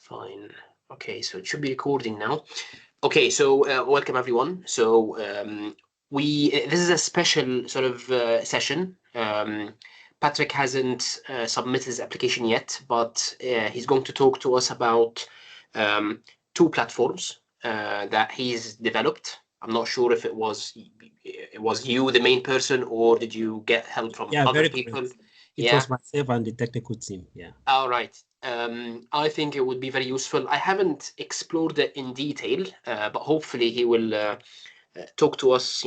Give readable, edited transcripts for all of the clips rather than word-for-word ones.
Fine. Okay, so it should be recording now. Okay, so welcome everyone. So this is a special sort of session. Patrick hasn't submitted his application yet, but he's going to talk to us about two platforms that he's developed. I'm not sure if it was you, the main person, or did you get help from other people? Correct. It was myself and the technical team. Yeah. All right. I think it would be very useful. I haven't explored it in detail, but hopefully he will talk to us,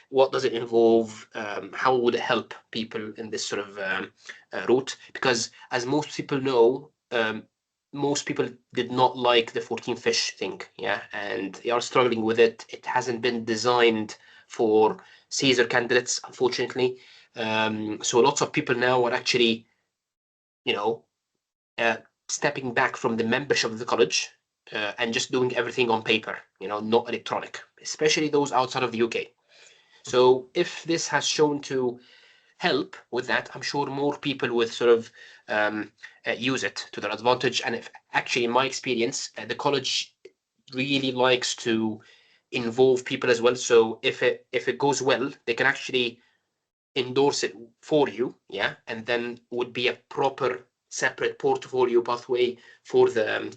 what does it involve? How would it help people in this sort of route? Because as most people know, most people did not like the 14 fish thing, yeah, and they are struggling with it. It hasn't been designed for CESR candidates, unfortunately. So lots of people now are actually, stepping back from the membership of the college and just doing everything on paper, not electronic, especially those outside of the UK. So if this has shown to help with that, I'm sure more people would sort of use it to their advantage. And if actually, in my experience, the college really likes to involve people as well. So if it goes well, they can actually endorse it for you, yeah, and then would be a proper separate portfolio pathway for the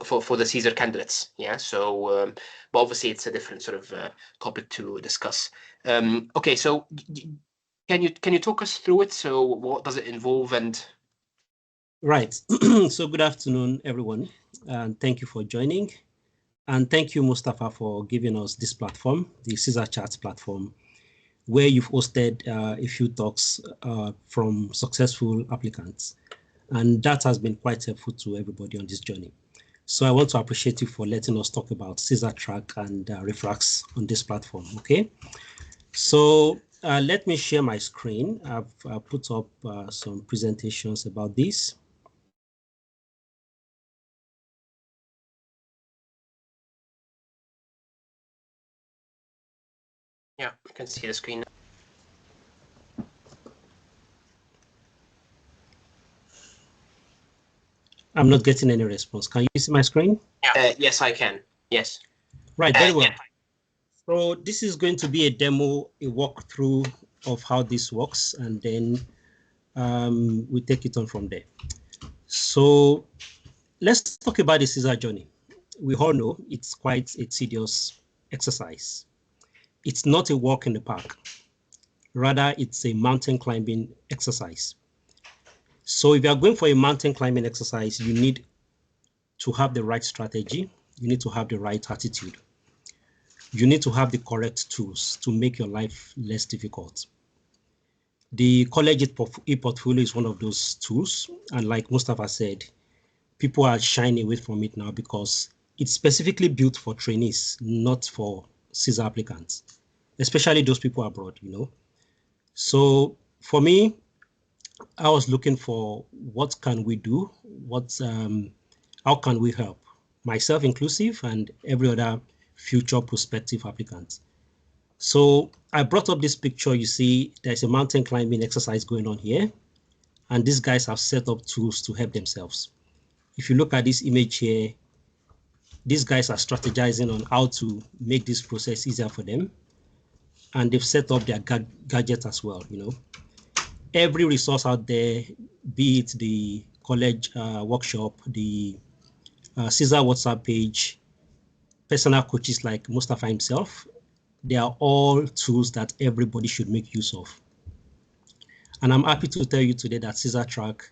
for the CESR candidates, yeah. So but obviously it's a different sort of topic to discuss. Okay, so can you talk us through it? So what does it involve? And right. So good afternoon everyone, and thank you for joining, and thank you Mustafa for giving us this platform, the CESRTrack platform, where you've hosted a few talks from successful applicants. And that has been quite helpful to everybody on this journey. So I want to appreciate you for letting us talk about CESRTrack and RefraX on this platform, okay? So let me share my screen. I've put up some presentations about this. Yeah, I can see the screen. I'm not getting any response. Can you see my screen? Yes, I can. Yes. Right, very well. So this is going to be a demo, a walkthrough of how this works, and then we take it on from there. So let's talk about the CESR journey. We all know it's quite a tedious exercise. It's not a walk in the park. Rather, it's a mountain climbing exercise. So if you are going for a mountain climbing exercise, you need to have the right strategy. You need to have the right attitude. You need to have the correct tools to make your life less difficult. The college e-portfolio is one of those tools. And like Mustafa said, people are shying away from it now because it's specifically built for trainees, not for CESR applicants, especially those people abroad, So for me, I was looking for what can we do? How can we help myself inclusive and every other future prospective applicant? So I brought up this picture. You see, there's a mountain climbing exercise going on here, and these guys have set up tools to help themselves. If you look at this image here, these guys are strategizing on how to make this process easier for them, and they've set up their gadgets as well. Every resource out there, be it the college workshop, the CESR WhatsApp page, personal coaches like Mustafa himself, they are all tools that everybody should make use of. And I'm happy to tell you today that CESRTrack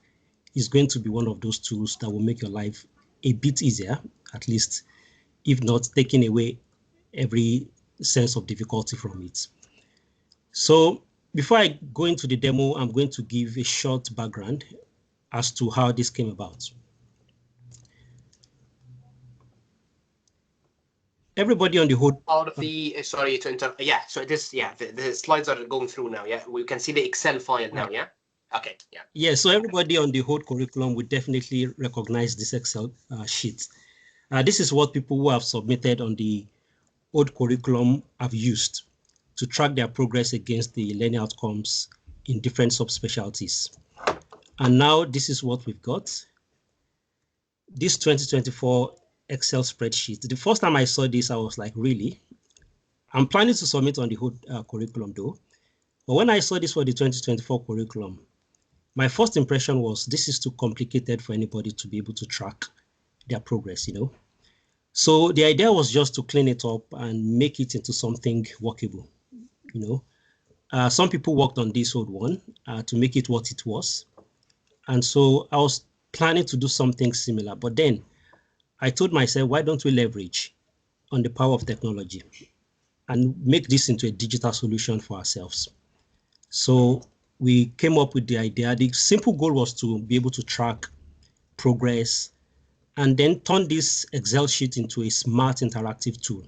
is going to be one of those tools that will make your life a bit easier, at least, if not taking away every sense of difficulty from it. So before I go into the demo, I'm going to give a short background as to how this came about. Everybody on the whole out of the sorry to interrupt. Yeah, so this, yeah, the slides are going through now. Yeah, we can see the Excel file now. Yeah. Okay. Yeah. Yeah. So everybody on the whole curriculum would definitely recognize this Excel sheet. This is what people who have submitted on the old curriculum have used to track their progress against the learning outcomes in different subspecialties. And now this is what we've got. this 2024 Excel spreadsheet. The first time I saw this, I was like, really? I'm planning to submit on the whole curriculum though. But when I saw this for the 2024 curriculum, my first impression was this is too complicated for anybody to be able to track their progress, you know. So the idea was just to clean it up and make it into something workable, you know. Some people worked on this old one to make it what it was. And so I was planning to do something similar, but then I told myself, why don't we leverage on the power of technology and make this into a digital solution for ourselves? So we came up with the idea. The simple goal was to be able to track progress and then turn this Excel sheet into a smart interactive tool.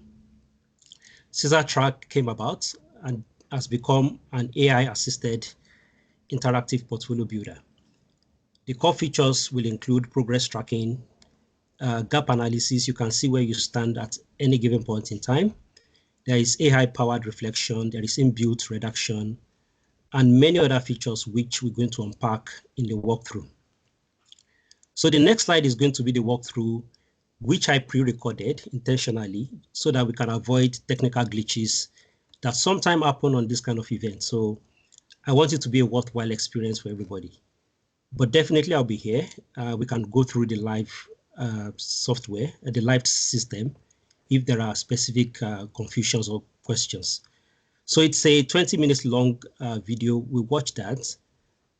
CESRTrack came about and has become an AI-assisted interactive portfolio builder. The core features will include progress tracking, gap analysis. You can see where you stand at any given point in time. There is AI-powered reflection. There is inbuilt reduction, and many other features which we're going to unpack in the walkthrough. So the next slide is going to be the walkthrough, which I pre-recorded intentionally so that we can avoid technical glitches that sometimes happen on this kind of event. So I want it to be a worthwhile experience for everybody. But definitely I'll be here. We can go through the live software, the live system, if there are specific confusions or questions. So it's a 20 minutes long video. We watch that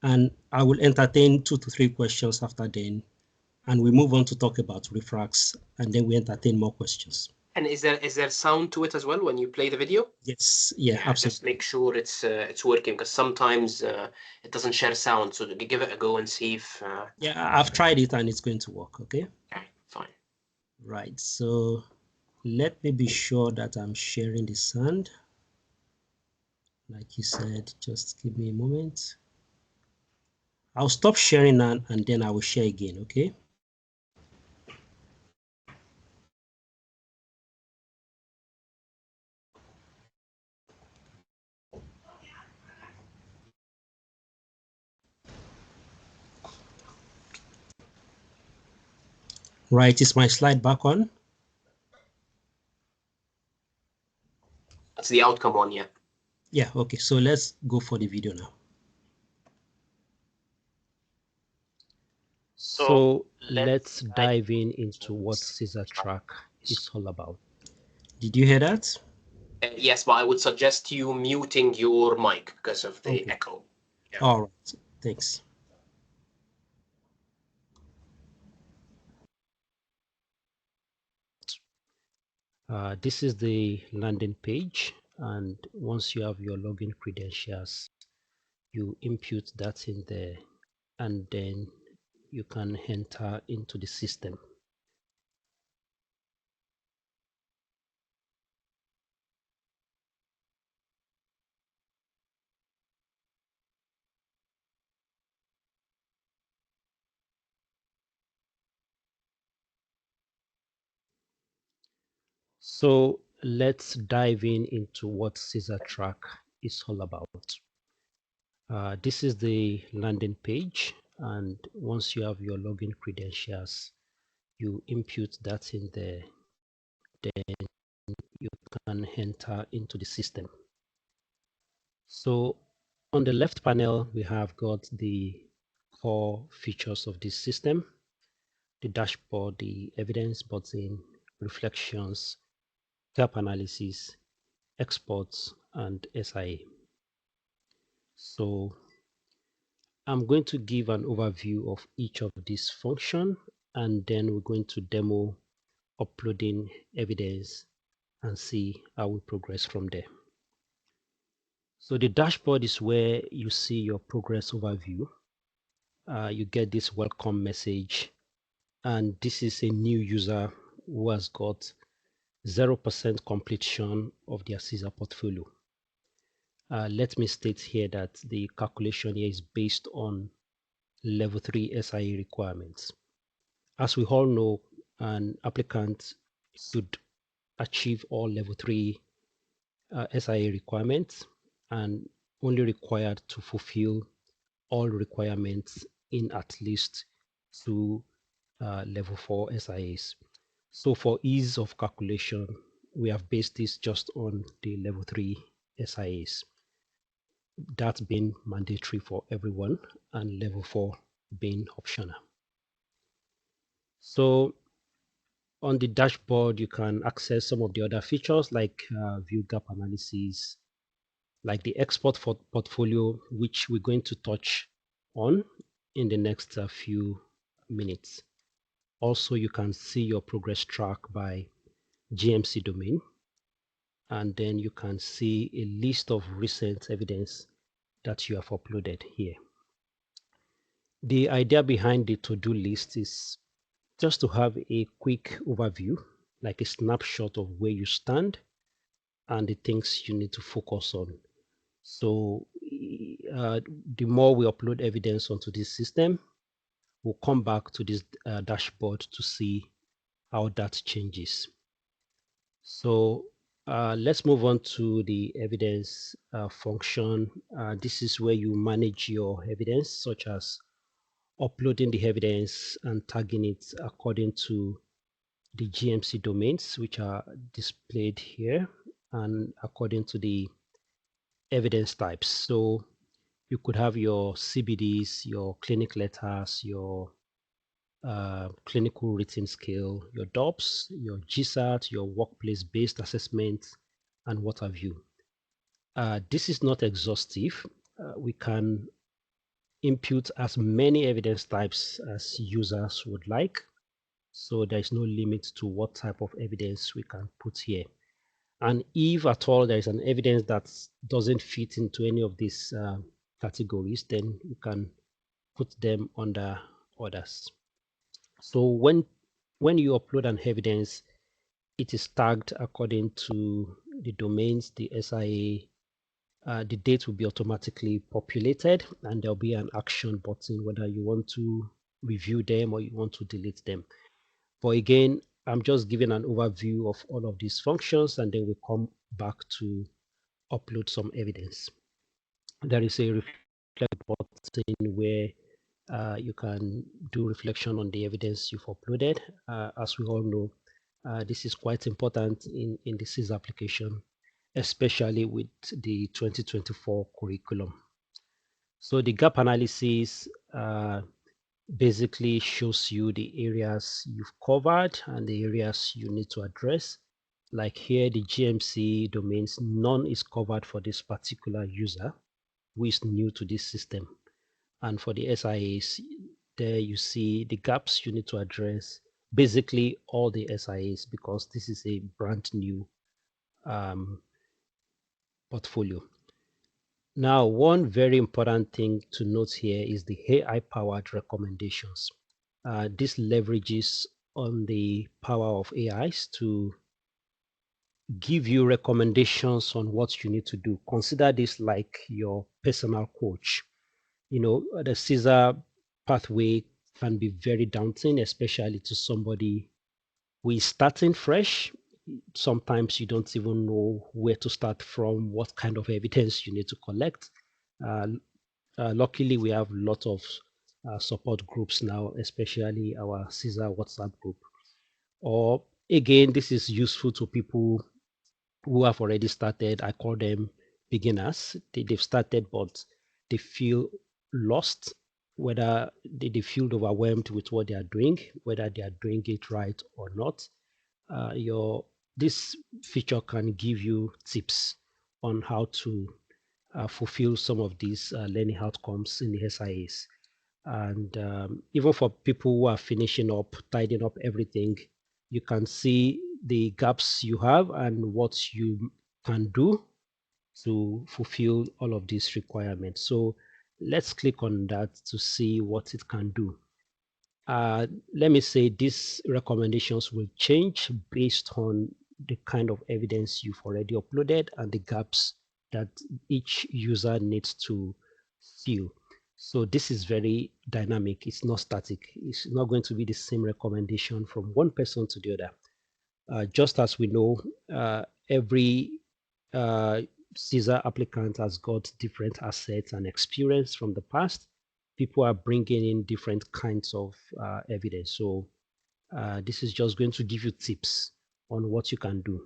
and I will entertain 2 to 3 questions after then. And we move on to talk about RefraX and then we entertain more questions. And is there sound to it as well when you play the video? Yes, yeah, absolutely. Just make sure it's working because sometimes it doesn't share sound. So give it a go and see if. Yeah, I've tried it and it's going to work. Okay. Okay, fine. Right. So let me be sure that I'm sharing the sound. Like you said, just give me a moment. I'll stop sharing now and then I will share again. Okay. Right, is my slide back on? That's the outcome one, yeah. Yeah, okay, so let's go for the video now. So let's dive into what CESRTrack is all about. Did you hear that? Yes, but I would suggest you muting your mic because of the echo. Yeah. All right, thanks. This is the landing page, and once you have your login credentials, you input that in there, and then you can enter into the system. So let's dive into what CESRTrack is all about. This is the landing page, and once you have your login credentials, you input that in there, then you can enter into the system. So on the left panel, we have got the core features of this system: the dashboard, the evidence button, reflections, gap analysis, exports, and SIA. So I'm going to give an overview of each of these functions, and then we're going to demo uploading evidence and see how we progress from there. So the dashboard is where you see your progress overview. You get this welcome message, and this is a new user who has got 0% completion of their CESR portfolio. Let me state here that the calculation here is based on level 3 SIA requirements. As we all know, an applicant should achieve all level 3 SIA requirements and only required to fulfill all requirements in at least 2 level 4 SIAs. So for ease of calculation, we have based this just on the level 3 SIAs. That being mandatory for everyone and level 4 being optional. So on the dashboard, you can access some of the other features like view gap analysis, like the export for portfolio, which we're going to touch on in the next few minutes. Also, you can see your progress track by GMC domain, and then you can see a list of recent evidence that you have uploaded here. The idea behind the to-do list is just to have a quick overview, like a snapshot of where you stand and the things you need to focus on. So the more we upload evidence onto this system, we'll come back to this dashboard to see how that changes. So let's move on to the evidence function. This is where you manage your evidence, such as uploading the evidence and tagging it according to the GMC domains, which are displayed here, and according to the evidence types. So you could have your CBDs, your clinic letters, your clinical written skill, your DOPS, your GSAT, your workplace-based assessment, and what have you. This is not exhaustive. We can input as many evidence types as users would like. So there is no limit to what type of evidence we can put here. And if at all there is an evidence that doesn't fit into any of these categories, then you can put them under others. So when you upload an evidence, it is tagged according to the domains, the SIA. The date will be automatically populated, and there'll be an action button whether you want to review them or you want to delete them. But again, I'm just giving an overview of all of these functions, and then we'll come back to upload some evidence. There is a reflect button where you can do reflection on the evidence you've uploaded. As we all know, this is quite important in the CESR application, especially with the 2024 curriculum. So the gap analysis basically shows you the areas you've covered and the areas you need to address. Like here, the GMC domains, none is covered for this particular user who is new to this system. And for the SIAs, there you see the gaps you need to address, basically all the SIAs, because this is a brand new portfolio. Now, one very important thing to note here is the AI-powered recommendations. This leverages on the power of AIs to give you recommendations on what you need to do. Consider this like your personal coach. You know, the CESR pathway can be very daunting, especially to somebody who is starting fresh. Sometimes you don't even know where to start from, what kind of evidence you need to collect. Luckily, we have a lot of support groups now, especially our CESR WhatsApp group. Or again, this is useful to people who have already started. I call them beginners. They've started, but they feel lost, whether they feel overwhelmed with what they are doing, whether they are doing it right or not. This feature can give you tips on how to fulfill some of these learning outcomes in the SIAs. And even for people who are finishing up, tidying up everything, you can see the gaps you have and what you can do to fulfill all of these requirements. So let's click on that to see what it can do. Let me say these recommendations will change based on the kind of evidence you've already uploaded and the gaps that each user needs to fill. So this is very dynamic. It's not static. It's not going to be the same recommendation from one person to the other. Just as we know, every CESR applicant has got different assets and experience from the past. people are bringing in different kinds of evidence. So this is just going to give you tips on what you can do.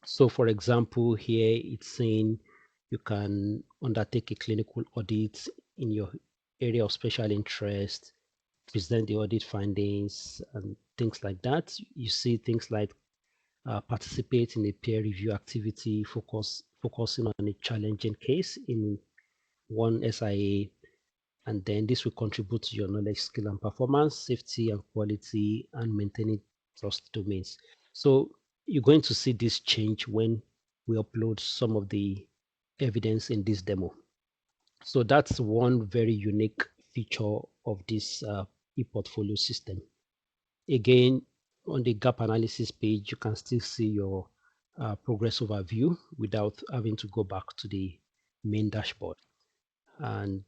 So for example, here it's saying you can undertake a clinical audit in your area of special interest, present the audit findings and things like that. You see things like participate in a peer review activity, focusing on a challenging case in one SIA, and then this will contribute to your knowledge, skill, and performance, safety and quality, and maintaining trust domains. So you're going to see this change when we upload some of the evidence in this demo. So that's one very unique feature of this ePortfolio system. Again, on the gap analysis page, you can still see your progress overview without having to go back to the main dashboard. And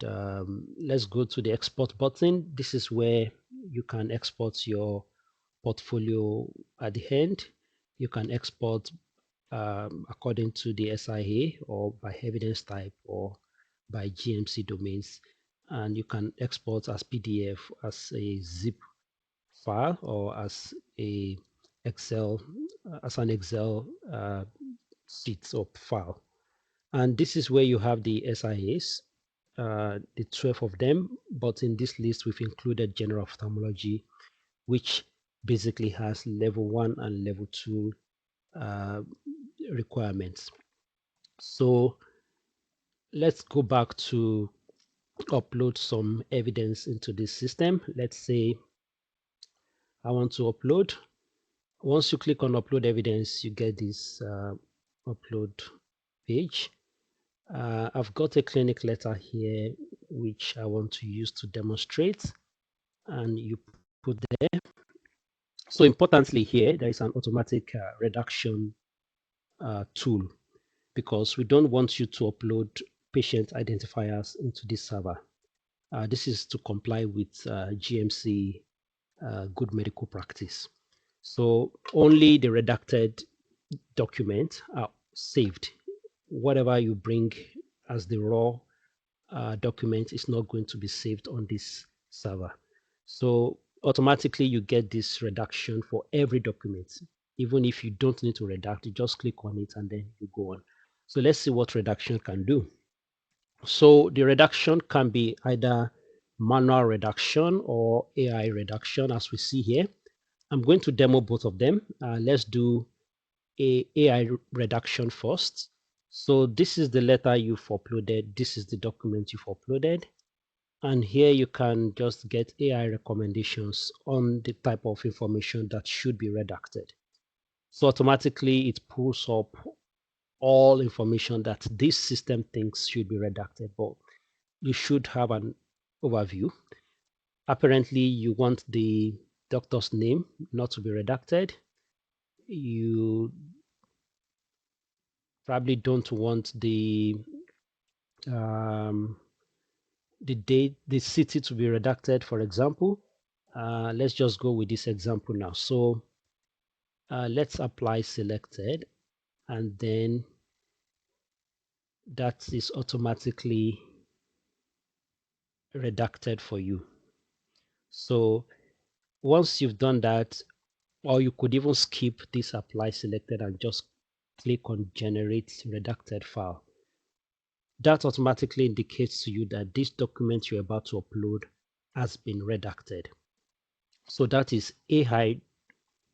let's go to the export button. This is where you can export your portfolio at the end. You can export according to the SIA or by evidence type or by GMC domains. And you can export as PDF, as a zip file, or as a Excel, as an Excel sheet or file. And this is where you have the SIAs, the 12 of them, but in this list we've included general ophthalmology, which basically has level 1 and level 2 requirements. So let's go back to upload some evidence into this system. Let's say I want to upload. Once you click on upload evidence, you get this upload page. I've got a clinic letter here which I want to use to demonstrate, and you put there. So importantly here, there is an automatic redaction tool, because we don't want you to upload patient identifiers into this server. This is to comply with GMC good medical practice. So only the redacted document are saved. Whatever you bring as the raw document is not going to be saved on this server. So automatically you get this redaction for every document. Even if you don't need to redact, you just click on it and then you go on. So let's see what redaction can do. So the redaction can be either manual redaction or AI redaction, as we see here. I'm going to demo both of them. Let's do AI redaction first. So this is the letter you've uploaded. This is the document you've uploaded. And here you can just get AI recommendations on the type of information that should be redacted. So automatically it pulls up all information that this system thinks should be redacted, but you should have an overview. Apparently you want the doctor's name not to be redacted. You probably don't want the date, the city to be redacted, for example. Let's just go with this example now. So let's apply selected, and then that is automatically redacted for you. So once you've done that, or you could even skip this apply selected and just click on generate redacted file. That automatically indicates to you that this document you're about to upload has been redacted. So that is AI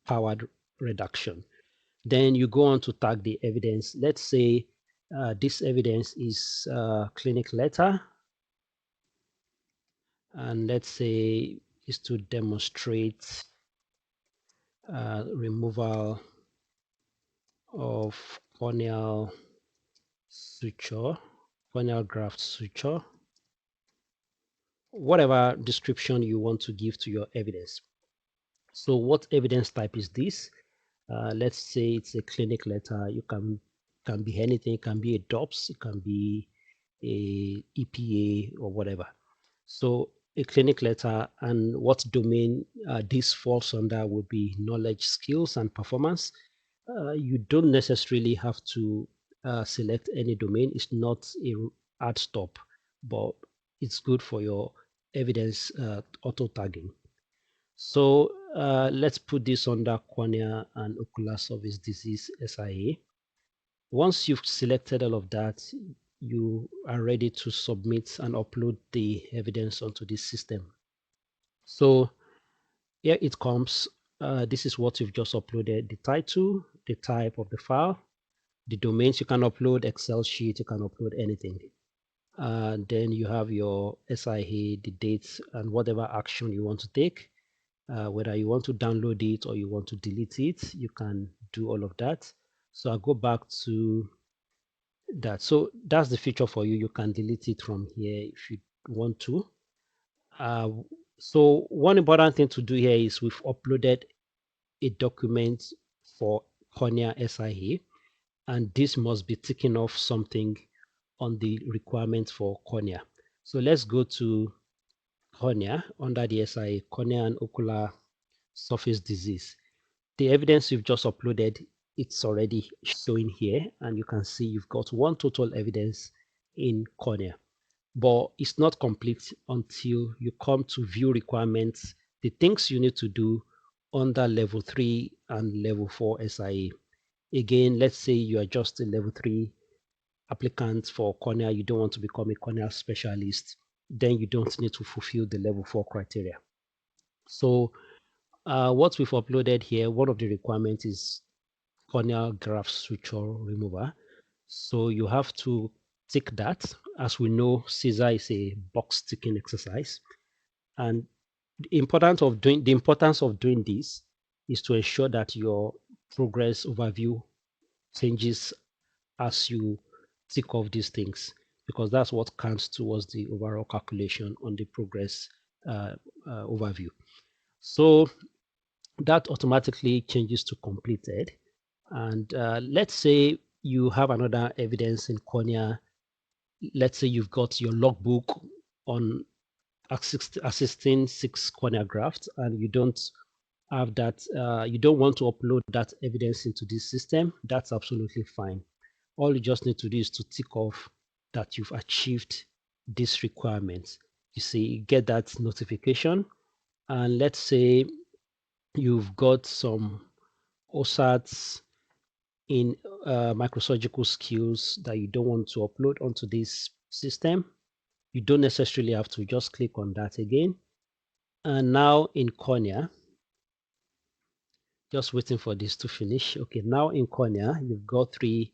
powered redaction. Then you go on to tag the evidence. Let's say this evidence is clinic letter, and let's say is to demonstrate removal of corneal suture, corneal graft suture, whatever description you want to give to your evidence. So what evidence type is this? Let's say it's a clinic letter. You can be anything. It can be a DOPS, it can be a EPA or whatever. So a clinic letter, and what domain this falls under would be knowledge, skills, and performance. You don't necessarily have to select any domain. It's not a hard stop, but it's good for your evidence auto tagging. So let's put this under cornea and ocular surface disease SIA. Once you've selected all of that, you are ready to submit and upload the evidence onto this system. So here it comes. This is what you've just uploaded: the title, the type of the file, the domains you can upload, Excel sheet, you can upload anything. Then you have your SIA, the dates, and whatever action you want to take. Whether you want to download it or you want to delete it, you can do all of that. So I'll go back to that. So that's the feature for you. You can delete it from here if you want to. So one important thing to do here is we've uploaded a document for cornea SIA, and this must be ticking off something on the requirement for cornea. So let's go to cornea under the SIA, cornea and ocular surface disease. The evidence you've just uploaded, it's already showing here, and you can see you've got one total evidence in cornea, but it's not complete until you come to view requirements, the things you need to do under level 3 and level 4 SIA. Again, let's say you are just a level 3 applicant for cornea, you don't want to become a cornea specialist, then you don't need to fulfill the level 4 criteria. So what we've uploaded here, one of the requirements is corneal graft suture remover. So you have to tick that. As we know, CESR is a box ticking exercise. And the importance of doing this is to ensure that your progress overview changes as you tick off these things, because that's what counts towards the overall calculation on the progress overview. So that automatically changes to completed. And let's say you have another evidence in cornea. Let's say you've got your logbook on assisting 6 cornea grafts, and you don't have that, you don't want to upload that evidence into this system. That's absolutely fine. All you just need to do is to tick off that you've achieved this requirement. You see, get that notification, and let's say you've got some OSATs in microsurgical skills that you don't want to upload onto this system. You don't necessarily have to. Just click on that again. And now in cornea, just waiting for this to finish. Okay, now in cornea, you've got 3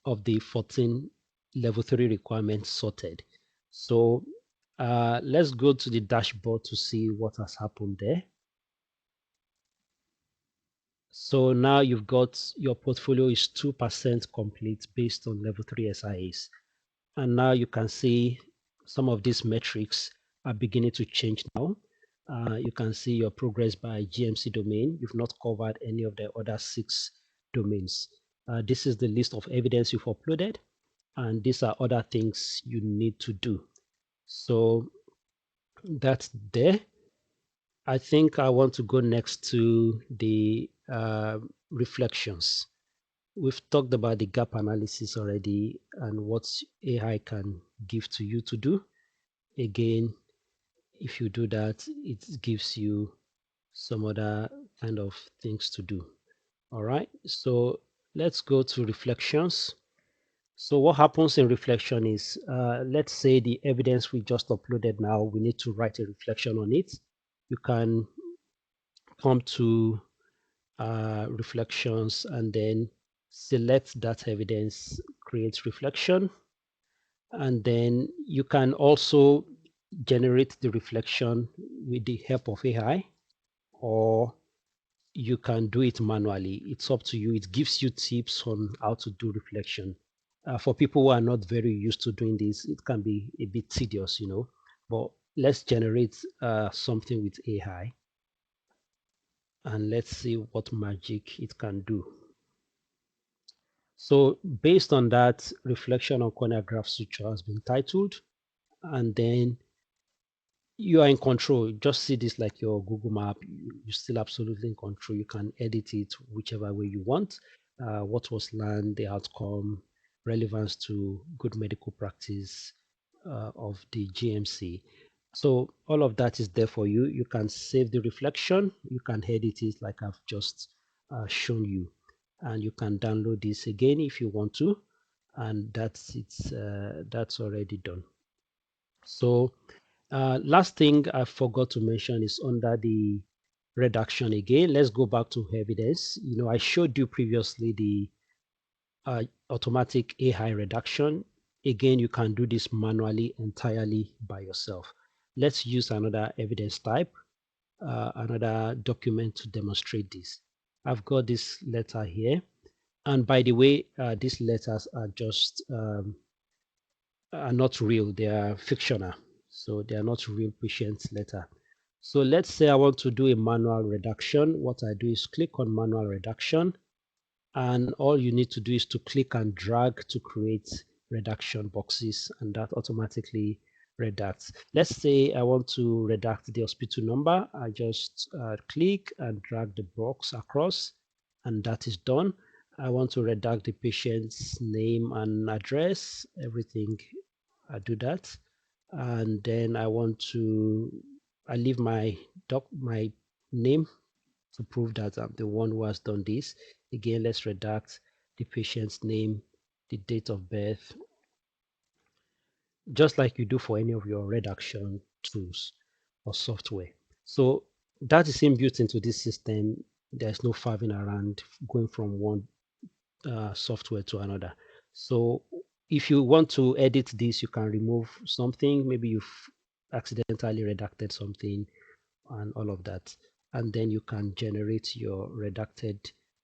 of the 14 level 3 requirements sorted. So let's go to the dashboard to see what has happened there. So now you've got your portfolio is 2% complete based on level 3 SIAs. And now you can see some of these metrics are beginning to change now. You can see your progress by GMC domain. You've not covered any of the other 6 domains. This is the list of evidence you've uploaded, and these are other things you need to do. So that's there. I think I want to go next to the reflections. We've talked about the gap analysis already and what AI can give to you to do. Again, if you do that, it gives you some other kind of things to do. All right, so let's go to reflections. So what happens in reflection is, let's say the evidence we just uploaded now, we need to write a reflection on it. You can come to reflections and then select that evidence, create reflection, and then you can also generate the reflection with the help of AI, or you can do it manually. It's up to you. It gives you tips on how to do reflection. For people who are not very used to doing this, it can be a bit tedious, but let's generate something with AI, and let's see what magic it can do. So based on that, reflection on cornea graft suture has been titled, and then you are in control. Just see this like your Google map. You're still absolutely in control. You can edit it whichever way you want. What was learned, the outcome, relevance to good medical practice of the GMC. So all of that is there for you. You can save the reflection. You can edit it like I've just shown you. And you can download this again if you want to. And that's already done. So last thing I forgot to mention is under the reduction again. Let's go back to evidence. I showed you previously the automatic AI reduction. Again, you can do this manually entirely by yourself. Let's use another evidence type, another document to demonstrate this. I've got this letter here. And by the way, these letters are just are not real. They are fictional. So they are not real patient letter. So let's say I want to do a manual reduction. What I do is click on manual reduction. And all you need to do is to click and drag to create reduction boxes, and that automatically redacts. Let's say I want to redact the hospital number. I just click and drag the box across, and that is done. I want to redact the patient's name and address, everything. I do that. And then I leave my name to prove that I'm the one who has done this. Again, let's redact the patient's name, the date of birth, just like you do for any of your redaction tools or software. So that is inbuilt into this system. There's no faffing around going from one software to another. So if you want to edit this, you can remove something. Maybe you've accidentally redacted something and all of that. And then you can generate your redacted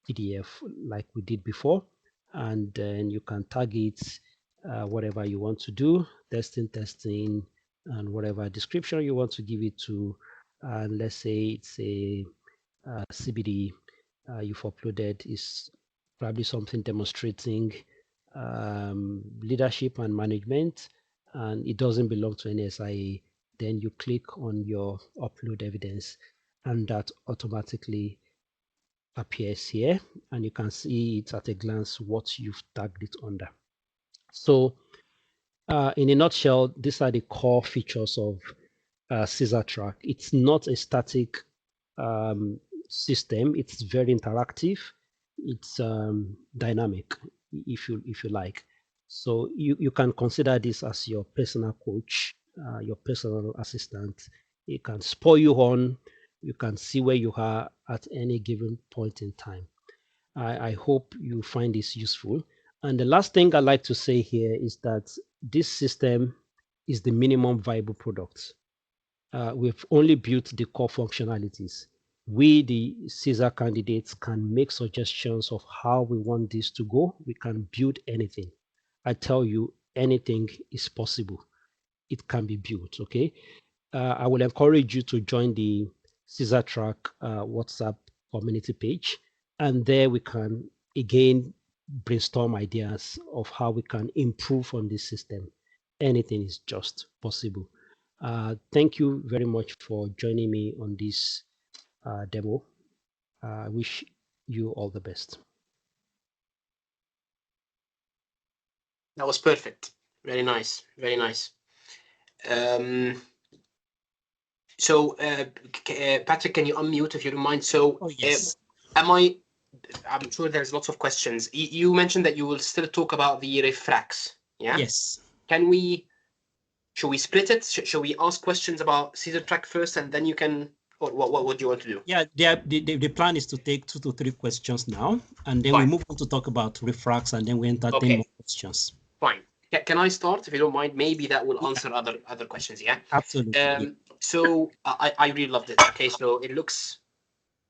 PDF like we did before. And then you can tag it whatever you want to do, testing, and whatever description you want to give it to. And let's say it's a CBD you've uploaded is probably something demonstrating leadership and management, and it doesn't belong to any SIA. Then you click on your upload evidence, and that automatically appears here, and you can see it at a glance what you've tagged it under. So in a nutshell, these are the core features of CESRTrack. It's not a static system. It's very interactive. It's dynamic, if you like. So you can consider this as your personal coach, your personal assistant. It can spur you on. You can see where you are at any given point in time. I hope you find this useful. And the last thing I'd like to say here is that this system is the minimum viable product. We've only built the core functionalities. We, the CESR candidates, can make suggestions of how we want this to go. We can build anything. I tell you, anything is possible. It can be built, okay? I will encourage you to join the CESRTrack WhatsApp community page. And there we can, again, brainstorm ideas of how we can improve on this system. Anything is just possible. Thank you very much for joining me on this demo. I wish you all the best. That was perfect. Very nice. Very nice. So, Patrick, can you unmute if you don't mind? So, yes. I'm sure there's lots of questions. You mentioned that you will still talk about the RefraX. Yeah. Yes. Should we split it? Shall we ask questions about CESRTrack first, and then you can, or what would you want to do? Yeah, the plan is to take 2 to 3 questions now, and then we move on to talk about RefraX, and then we entertain more questions. Fine. Can I start, if you don't mind? Maybe that will answer other questions, yeah? Absolutely. So I really loved it. Okay, so it looks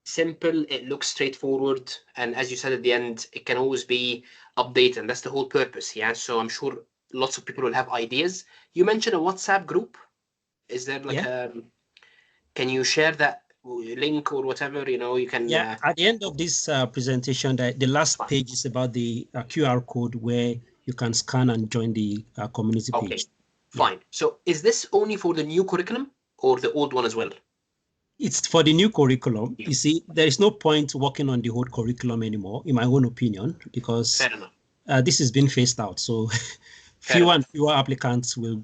simple, it looks straightforward, and as you said at the end, it can always be updated, and that's the whole purpose, yeah? So I'm sure lots of people will have ideas. You mentioned a WhatsApp group. Is there like can you share that link or whatever, you can... Yeah, at the end of this presentation, the last page is about the QR code where you can scan and join the community page. Okay, fine. So is this only for the new curriculum or the old one as well? It's for the new curriculum. You see, there is no point working on the old curriculum anymore, in my own opinion, because this has been phased out. So fewer and fewer applicants will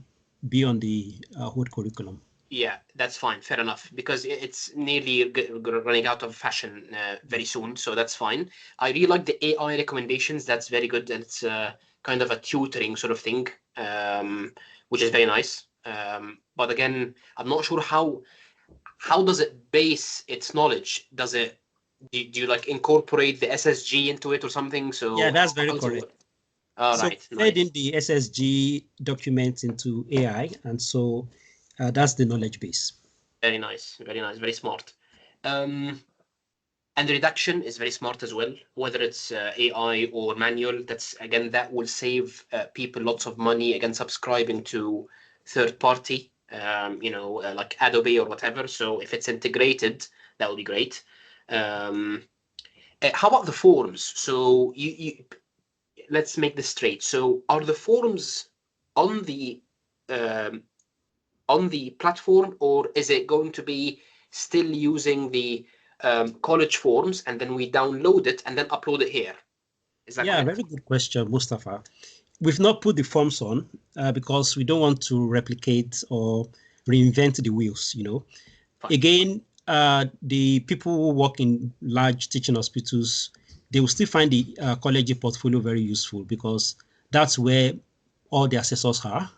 be on the old curriculum. Yeah, that's fine. Fair enough, because it's nearly running out of fashion very soon, so that's fine. I really like the AI recommendations. That's very good, and it's kind of a tutoring sort of thing, which is very nice. But again, I'm not sure how does it base its knowledge? Does it do you like incorporate the SSG into it or something? Yeah, So that's very how does it correct. work? All So right, fed in nice. the SSG document into AI, and so that's the knowledge base. Very nice, very nice, very smart. And the reduction is very smart as well, whether it's AI or manual. That's again, that will save people lots of money again subscribing to third party, like Adobe or whatever. So if it's integrated, that will be great. How about the forms? So let's make this straight. So are the forms on the um, on the platform, or is it going to be still using the college forms and then we download it and then upload it here? Is that Yeah, correct? very good question, Mustafa. We've not put the forms on because we don't want to replicate or reinvent the wheels, Fine. Again, the people who work in large teaching hospitals, they will still find the college portfolio very useful because that's where all the assessors are,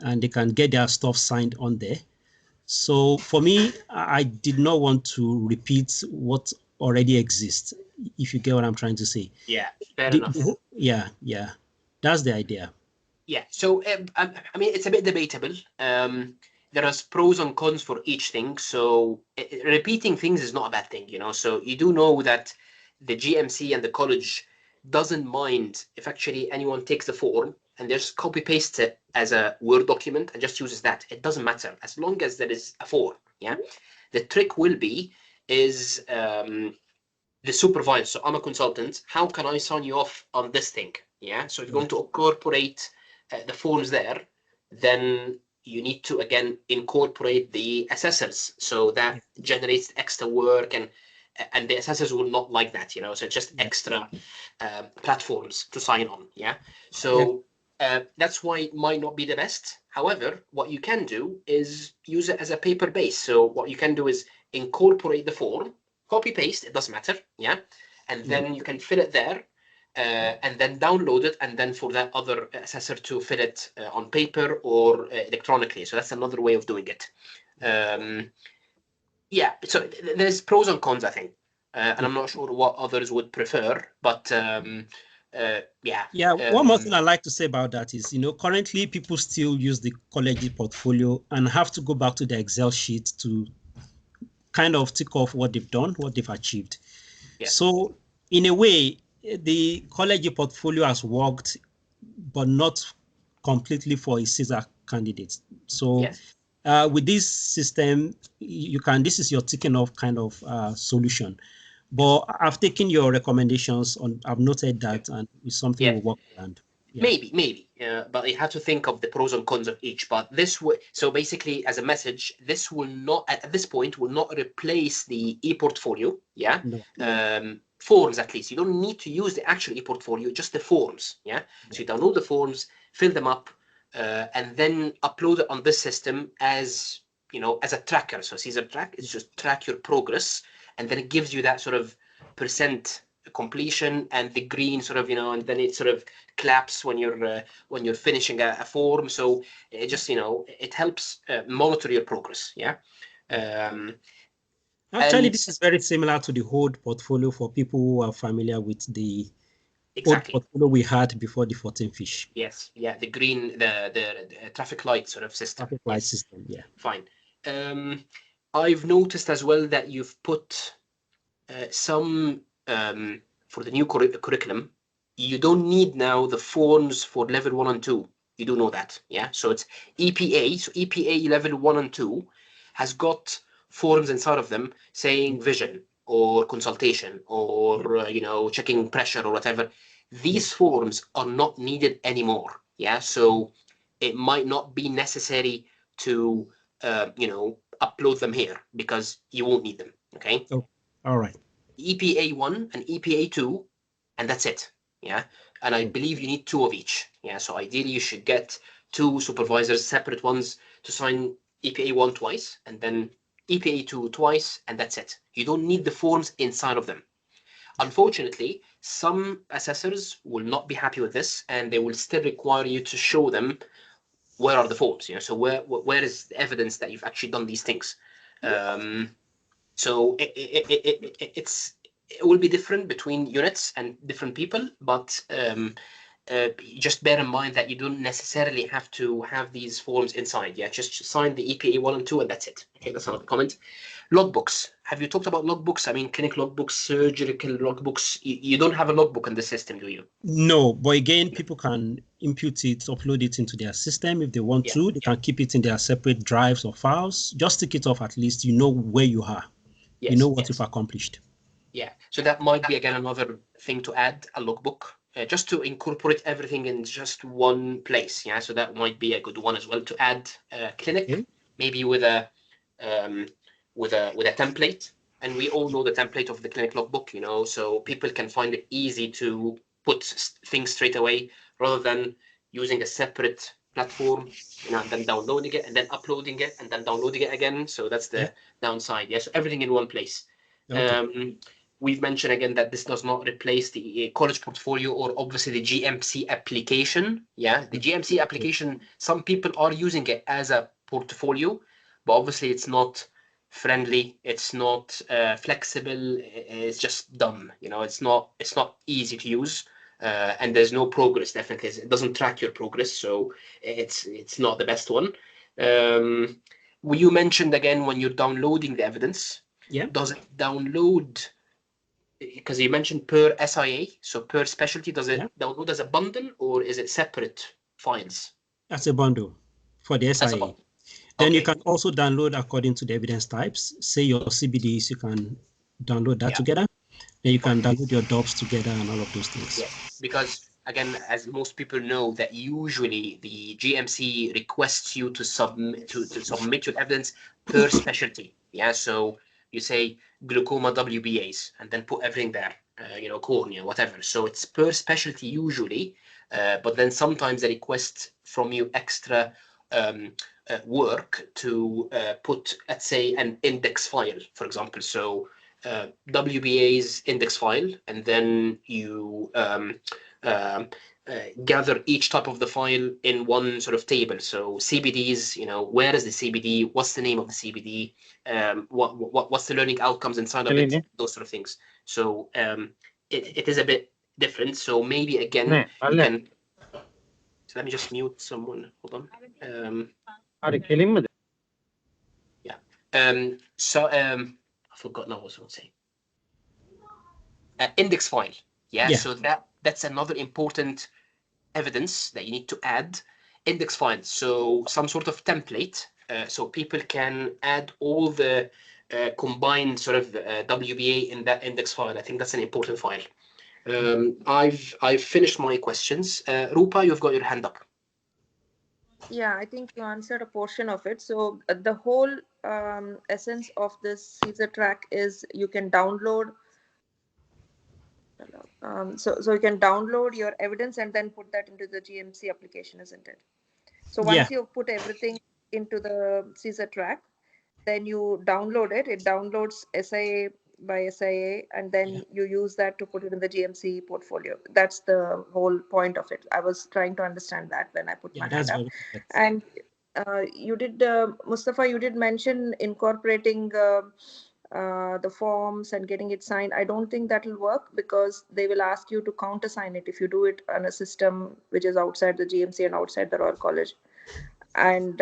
and they can get their stuff signed on there. So for me, I did not want to repeat what already exists, if you get what I'm trying to say. Yeah, fair enough. Yeah, that's the idea. Yeah, so I mean, it's a bit debatable. There are pros and cons for each thing. So repeating things is not a bad thing, So you do know that the GMC and the college doesn't mind if actually anyone takes the form and just copy paste it as a Word document and just uses that. It doesn't matter as long as there is a form. Yeah, the trick will be is the supervisor. So I'm a consultant. How can I sign you off on this thing? Yeah. So if you're going to incorporate the forms there, then you need to again incorporate the assessors. So that generates extra work, and the assessors will not like that, So it's just extra platforms to sign on. Yeah. So that's why it might not be the best. However, what you can do is use it as a paper base. So what you can do is incorporate the form, copy paste, it doesn't matter, yeah, and then you can fill it there, and then download it, and then for that other assessor to fill it on paper or electronically. So that's another way of doing it. Yeah, so there's pros and cons, I think, and I'm not sure what others would prefer, but yeah. Yeah, one more thing I like to say about that is, currently people still use the college portfolio and have to go back to the Excel sheet to kind of tick off what they've done, what they've achieved. Yes. So in a way, the college portfolio has worked, but not completely for a CESR candidate. So yes. With this system, this is your ticking off kind of solution. But I've taken your recommendations on, I've noted that, and it's something we'll work around. Yeah. Maybe, but you have to think of the pros and cons of each. But this way, so basically, as a message, this will not, at this point, will not replace the e-portfolio. Yeah, No. Forms at least. You don't need to use the actual e-portfolio, just the forms. Yeah, so you download the forms, fill them up, and then upload it on this system as as a tracker. So CESRTrack is just track your progress, and then it gives you that sort of percent completion and the green sort of and then it sort of claps when you're finishing a form. So it just it helps monitor your progress. Actually, this is very similar to the Hold portfolio for people who are familiar with the old portfolio we had before the 14 fish. Yes, the green, the traffic light sort of system. Traffic light system, yeah. Fine. I've noticed as well that you've put some for the new curriculum. You don't need now the forms for level 1 and 2. You do know that, yeah? So it's EPA. So EPA level 1 and 2 has got forms inside of them saying vision or consultation or checking pressure or whatever. These forms are not needed anymore. Yeah, so it might not be necessary to upload them here because you won't need them. Okay. Oh, all right. EPA 1 and EPA 2, and that's it. Yeah. And I believe you need 2 of each. Yeah. So ideally, you should get 2 supervisors, separate ones, to sign EPA 1 twice, and then EPA 2 twice, and that's it. You don't need the forms inside of them. Unfortunately, some assessors will not be happy with this, and they will still require you to show them where are the forms. So where is the evidence that you've actually done these things? So it will be different between units and different people, but just bear in mind that you don't necessarily have to have these forms inside. Yeah, just sign the EPA 1 and 2, and that's it. Okay, that's another comment. Logbooks. Have you talked about logbooks? I mean, clinic logbooks, surgical logbooks. You don't have a logbook in the system, do you? No, but again, people can input it, upload it into their system if they want to. They can keep it in their separate drives or files. Just tick it off, at least you know where you are. Yes, you know what you've accomplished. Yeah, so that might be, again, another thing to add, a logbook, just to incorporate everything in just one place. Yeah, so that might be a good one as well to add. Clinic, maybe with a template, and we all know the template of the clinic logbook, so people can find it easy to put things straight away rather than using a separate platform, and then downloading it and then uploading it and then downloading it again. So that's the downside. Yeah, so everything in one place. Okay. We've mentioned again that this does not replace the college portfolio or obviously the GMC application. Yeah, the GMC application, some people are using it as a portfolio, but obviously it's not friendly, it's not flexible, it's just dumb. It's not easy to use, and there's no progress. Definitely, it doesn't track your progress, so it's not the best one. You mentioned again when you're downloading the evidence, does it download? Because you mentioned per SIA, so per specialty, does it download as a bundle or is it separate files? As a bundle for the SIA. Then you can also download according to the evidence types. Say your CBDs, you can download that together. Then you can download your DOPs together and all of those things. Yeah, because again, as most people know, that usually the GMC requests you to submit your evidence per specialty. Yeah, so you say glaucoma WBAs and then put everything there, cornea, whatever. So it's per specialty usually, but then sometimes they request from you extra work to put, let's say, an index file, for example. So WBA's index file, and then you gather each type of the file in one sort of table. So CBDs, where is the CBD? What's the name of the CBD? What's the learning outcomes inside of it? Those sort of things. So it is a bit different. So maybe again, you can. So let me just mute someone. Hold on. I forgot now what I was going to say. Index file. Yeah. So that's another important evidence that you need to add. Index file. So some sort of template, so people can add all the combined sort of WBA in that index file. I think that's an important file. I've finished my questions. Rupa, you've got your hand up. Yeah, I think you answered a portion of it. So the whole essence of this CESRTrack is you can download. So you can download your evidence and then put that into the GMC application, isn't it? So once you put everything into the CESRTrack, then you download it. It downloads SIA by SIA, and then you use that to put it in the GMC portfolio. That's the whole point of it. I was trying to understand that when I put my hand up. And you did, Mustafa, you did mention incorporating the forms and getting it signed. I don't think that will work because they will ask you to countersign it if you do it on a system which is outside the GMC and outside the Royal College. And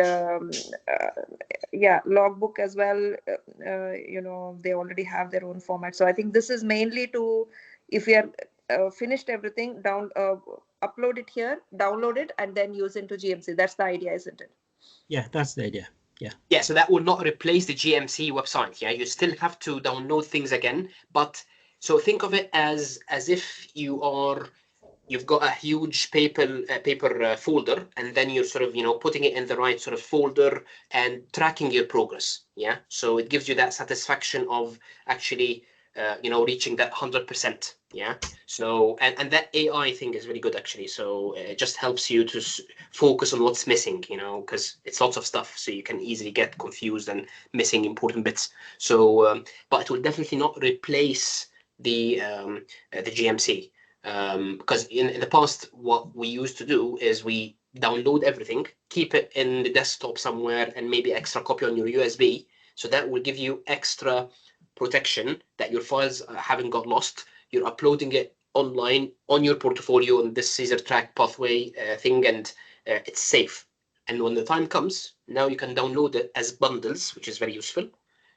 logbook as well, they already have their own format. So I think this is mainly to, if we are finished everything, upload it here, download it, and then use it into GMC. That's the idea, isn't it? Yeah, that's the idea. Yeah, so that will not replace the GMC website. Yeah, you still have to download things again, but so think of it as if you've got a huge paper folder, and then you're sort of putting it in the right sort of folder and tracking your progress. Yeah, so it gives you that satisfaction of actually reaching that 100%. Yeah. So, and that AI thing is really good actually. So it just helps you to focus on what's missing, because it's lots of stuff. So you can easily get confused and missing important bits. So, but it will definitely not replace the GMC. Because in the past, what we used to do is we download everything, keep it in the desktop somewhere, and maybe extra copy on your USB. So that will give you extra protection that your files haven't got lost. You're uploading it online on your portfolio on this CESRTrack pathway thing, and it's safe. And when the time comes, now you can download it as bundles, which is very useful.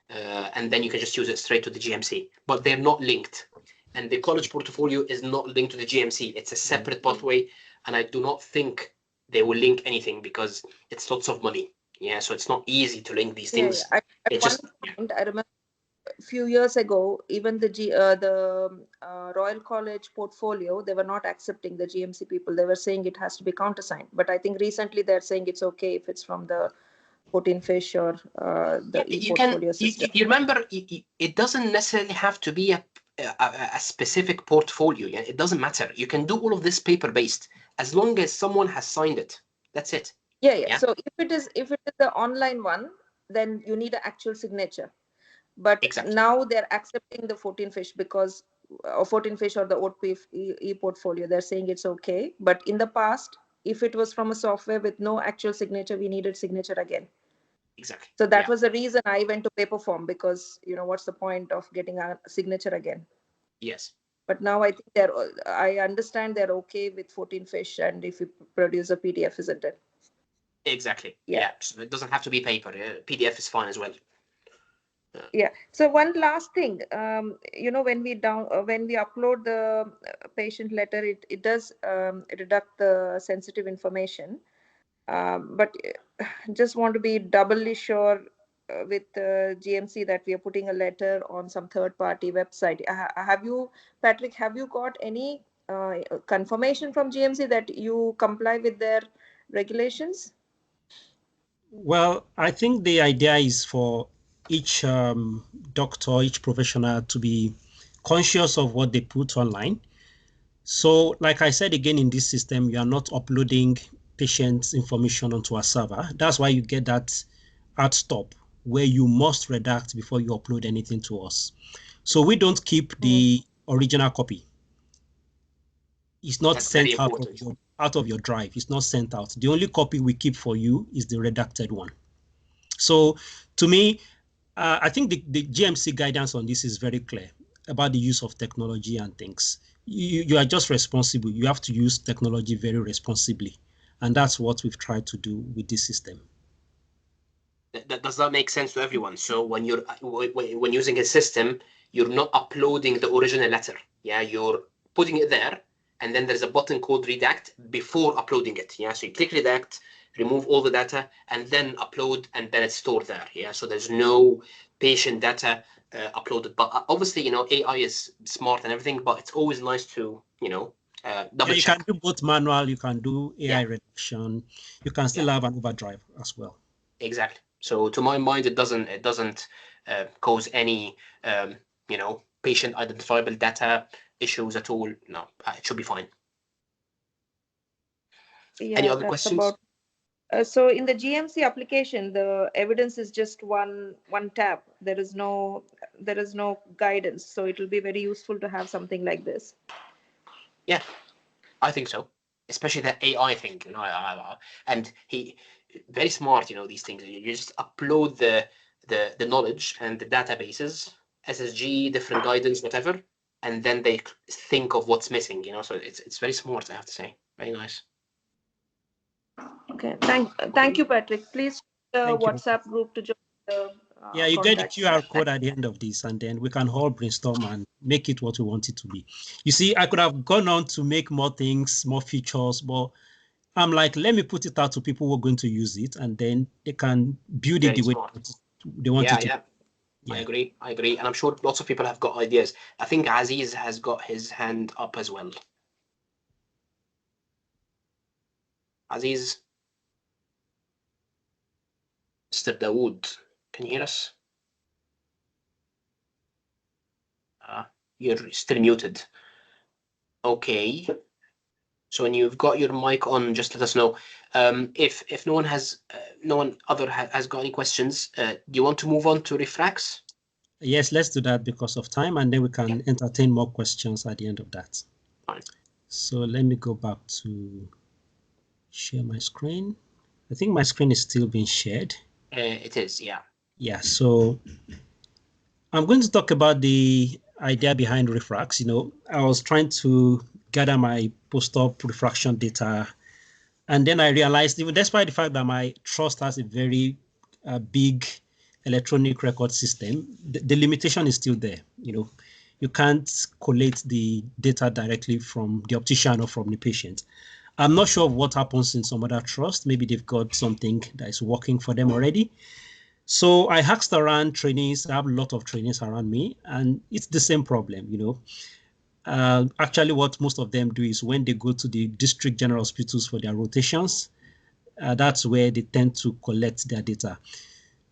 And then you can just use it straight to the GMC. But they're not linked. And the college portfolio is not linked to the GMC. It's a separate pathway. And I do not think they will link anything because it's lots of money. Yeah, so it's not easy to link these things. At one point, I remember a few years ago, even the Royal College portfolio, they were not accepting the GMC people. They were saying it has to be countersigned. But I think recently they're saying it's okay if it's from the 14 fish or the e-portfolio system. You remember, it doesn't necessarily have to be a specific portfolio. Yeah? It doesn't matter. You can do all of this paper-based as long as someone has signed it. That's it. Yeah. So if it is the online one, then you need an actual signature. But now they're accepting the 14 fish because 14 fish or the OTP e-portfolio. They're saying it's okay. But in the past, if it was from a software with no actual signature, we needed signature again. Exactly. So that was the reason I went to paper form, because what's the point of getting a signature again? Yes. But now I think I understand they're okay with 14 fish, and if you produce a PDF, isn't it? Exactly. Yeah. So it doesn't have to be paper. PDF is fine as well. Yeah. So one last thing, when we upload the patient letter, it does redact the sensitive information. But just want to be doubly sure with GMC that we are putting a letter on some third-party website. Patrick, have you got any confirmation from GMC that you comply with their regulations? Well, I think the idea is for each doctor, each professional to be conscious of what they put online. So, like I said again, in this system, you are not uploading patient's information onto a server. That's why you get that hard stop where you must redact before you upload anything to us. So we don't keep the original copy. It's not sent out of your drive. It's not sent out. The only copy we keep for you is the redacted one. So to me, I think the GMC guidance on this is very clear about the use of technology and things. You are just responsible. You have to use technology very responsibly. And that's what we've tried to do with this system. Does that make sense to everyone? So when using a system, you're not uploading the original letter. Yeah, you're putting it there, and then there's a button called redact before uploading it. Yeah, so you click redact, remove all the data, and then upload, and then it's stored there. Yeah, so there's no patient data uploaded. But obviously, AI is smart and everything, but it's always nice to, double check. You can do both manual, you can do AI redaction, you can still have an overdrive as well. Exactly. So to my mind, it doesn't cause any patient identifiable data issues at all. No, it should be fine. Any other questions? So in the GMC application, the evidence is just one tab. There is no guidance. So it will be very useful to have something like this. Yeah, I think so. Especially the AI thing, and he very smart. These things. You just upload the knowledge and the databases, SSG, different guidance, whatever, and then they think of what's missing. So it's very smart. I have to say, very nice. Okay, thank you, Patrick. Please the WhatsApp group to join the you get the QR code at the end of this, and then we can all brainstorm and make it what we want it to be. You see, I could have gone on to make more things, more features, but I'm like, let me put it out to people who are going to use it, and then they can build it the way they want it to. Yeah. I agree. And I'm sure lots of people have got ideas. I think Aziz has got his hand up as well. Aziz. Mr. Dawood, can you hear us? You're still muted. Okay. So when you've got your mic on, just let us know. If no one has, no one other has got any questions, do you want to move on to RefraX? Yes, let's do that because of time, and then we can entertain more questions at the end of that. Fine. So let me go back to share my screen. I think my screen is still being shared. It is, yeah. Yeah, so I'm going to talk about the idea behind RefraX. I was trying to gather my post-op refraction data, and then I realized, even despite the fact that my trust has a very big electronic record system, the limitation is still there. You can't collate the data directly from the optician or from the patient. I'm not sure what happens in some other trust. Maybe they've got something that is working for them already. So I asked around trainees. I have a lot of trainees around me, and it's the same problem. Actually, what most of them do is when they go to the district general hospitals for their rotations, that's where they tend to collect their data.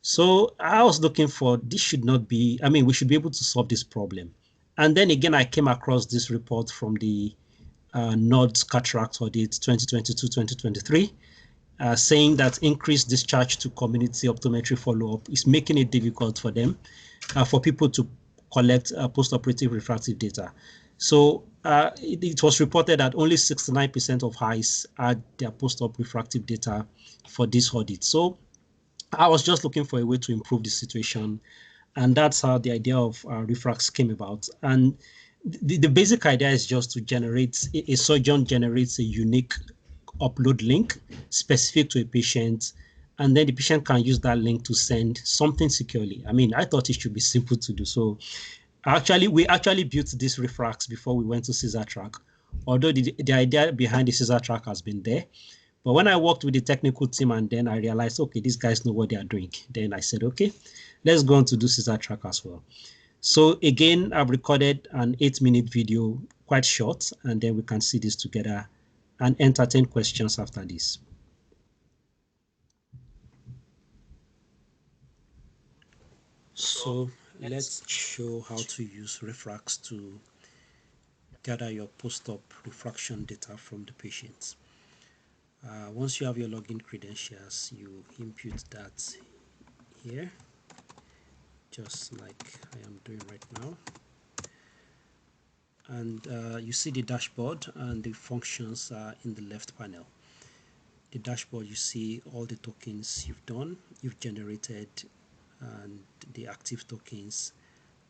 So I was looking for, this should not be, we should be able to solve this problem. And then again, I came across this report from the NODS cataract audit 2022-2023, saying that increased discharge to community optometry follow-up is making it difficult for them, for people to collect post-operative refractive data. So it was reported that only 69% of eyes had their post-op refractive data for this audit. So I was just looking for a way to improve the situation, and that's how the idea of RefraX came about. And the basic idea is just to generate, a surgeon generates a unique upload link specific to a patient, and then the patient can use that link to send something securely. I thought it should be simple to do. So we actually built this RefraX before we went to CESRTrack, although the idea behind the CESRTrack has been there. But when I worked with the technical team and then I realized, okay, these guys know what they are doing, then I said, okay, let's go on to do CESRTrack as well. So again, I've recorded an 8-minute video, quite short, and then we can see this together and entertain questions after this. So let's show how to use RefraX to gather your post-op refraction data from the patients. Once you have your login credentials, you input that here, just like I am doing right now. And you see the dashboard, and the functions are in the left panel. The dashboard, you see all the tokens you've generated, and the active tokens,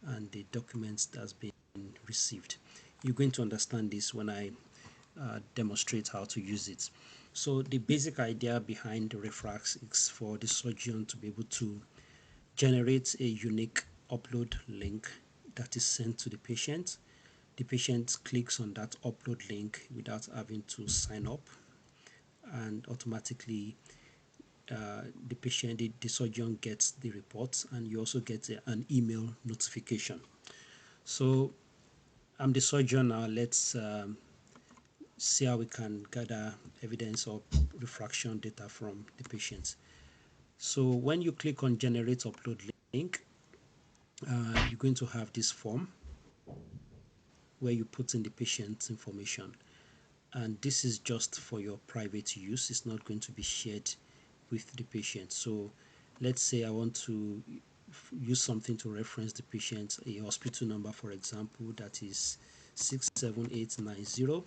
and the documents that's been received. You're going to understand this when I demonstrate how to use it. So the basic idea behind the RefraX is for the surgeon to be able to generate a unique upload link that is sent to the patient. The patient clicks on that upload link without having to sign up, and automatically the surgeon gets the report, and you also get an email notification. So I'm the surgeon now. Let's see how we can gather evidence of refraction data from the patient. So when you click on generate upload link, you're going to have this form where you put in the patient's information, and this is just for your private use. It's not going to be shared with the patient. So let's say I want to use something to reference the patient, a hospital number, for example, that is 67890.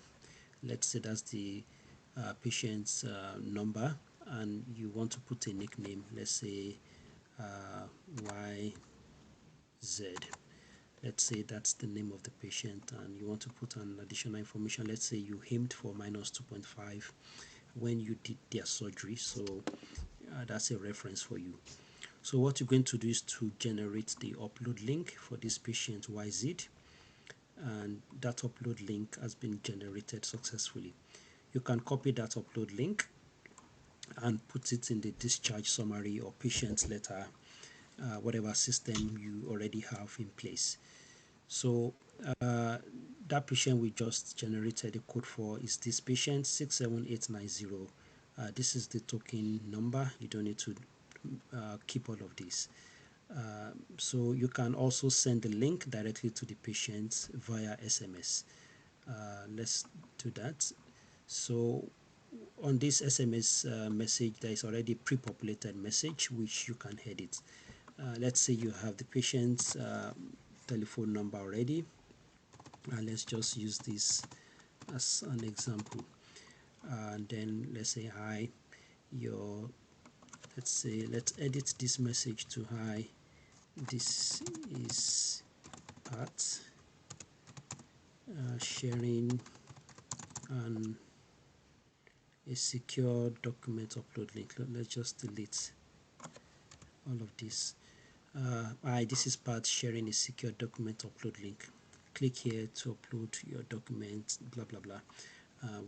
Let's say that's the patient's number, and you want to put a nickname, let's say YZ. Let's say that's the name of the patient, and you want to put an additional information. Let's say you aimed for minus 2.5 when you did their surgery, so that's a reference for you. So what you're going to do is to generate the upload link for this patient YZ, and that upload link has been generated successfully. You can copy that upload link and put it in the discharge summary or patient letter, whatever system you already have in place. So that patient we just generated a code for is this patient 67890. This is the token number. You don't need to keep all of this. So you can also send the link directly to the patient via SMS. Let's do that. So on this SMS message, there is already pre-populated message which you can edit. Let's say you have the patient's telephone number already, and let's just use this as an example. And then let's say, hi, let's edit this message to, hi, this is Pat, sharing a secure document upload link. Let's just delete all of this. Hi, this is Pat sharing a secure document upload link. Click here to upload your document, blah blah blah.